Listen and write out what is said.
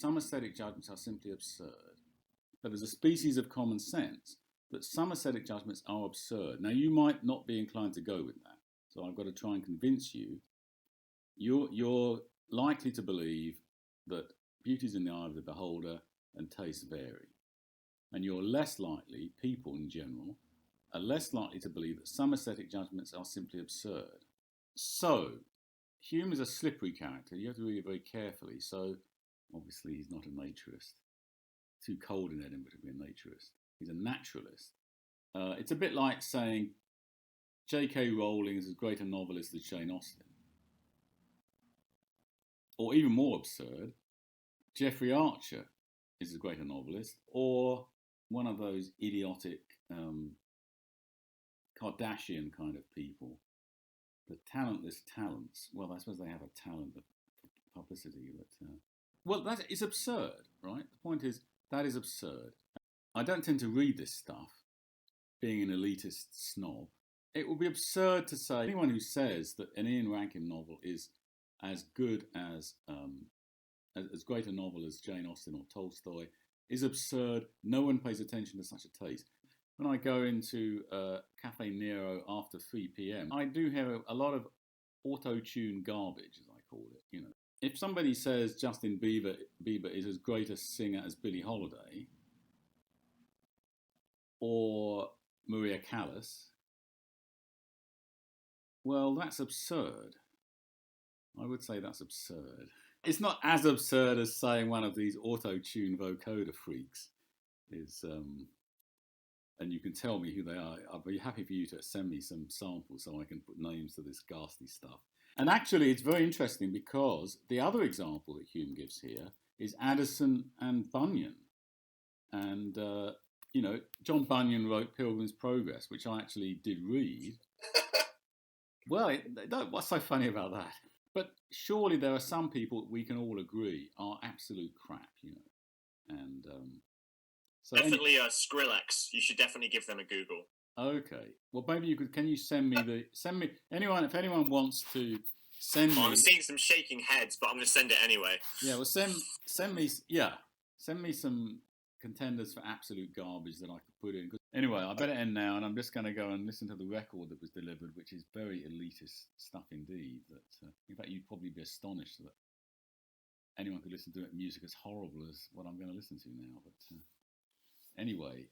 Some aesthetic judgments are simply absurd. But there's a species of common sense that some aesthetic judgments are absurd. Now, you might not be inclined to go with that, so I've got to try and convince you. You're likely to believe that beauty is in the eye of the beholder and tastes vary. And you're less likely, people in general, are less likely to believe that some aesthetic judgments are simply absurd. So, Hume is a slippery character. You have to read it very carefully. So, obviously, he's not a naturist. Too cold in Edinburgh to be a naturist. He's a naturalist. It's a bit like saying J.K. Rowling is as great a novelist as Jane Austen. Or even more absurd, Jeffrey Archer is as great a novelist, or one of those idiotic Kardashian kind of people, the talentless talents. Well, I suppose they have a talent of publicity, but well, that is absurd, right? The point is that is absurd. I don't tend to read this stuff, being an elitist snob. It would be absurd to say anyone who says that an Ian Rankin novel is as good as great a novel as Jane Austen or Tolstoy is absurd. No one pays attention to such a taste. When I go into Cafe Nero after 3 p.m., I do hear a lot of auto-tune garbage, as I call it. You know, if somebody says Justin Bieber is as great a singer as Billie Holiday or Maria Callas, well, that's absurd. I would say that's absurd. It's not as absurd as saying one of these auto-tune vocoder freaks is, and you can tell me who they are. I'll be happy for you to send me some samples so I can put names to this ghastly stuff. And actually, it's very interesting because the other example that Hume gives here is Addison and Bunyan. And, you know, John Bunyan wrote Pilgrim's Progress, which I actually did read. Well, what's so funny about that? But surely there are some people we can all agree are absolute crap, you know. And so definitely Skrillex. You should definitely give them a Google. Okay. Well, maybe you could. Can you send me anyone if anyone wants to send me? I'm seeing some shaking heads, but I'm going to send it anyway. Yeah. Well, send me some contenders for absolute garbage that I could put in. Anyway, I better end now, and I'm just going to go and listen to the record that was delivered, which is very elitist stuff indeed. That, in fact, you'd probably be astonished that anyone could listen to music as horrible as what I'm going to listen to now. But anyway,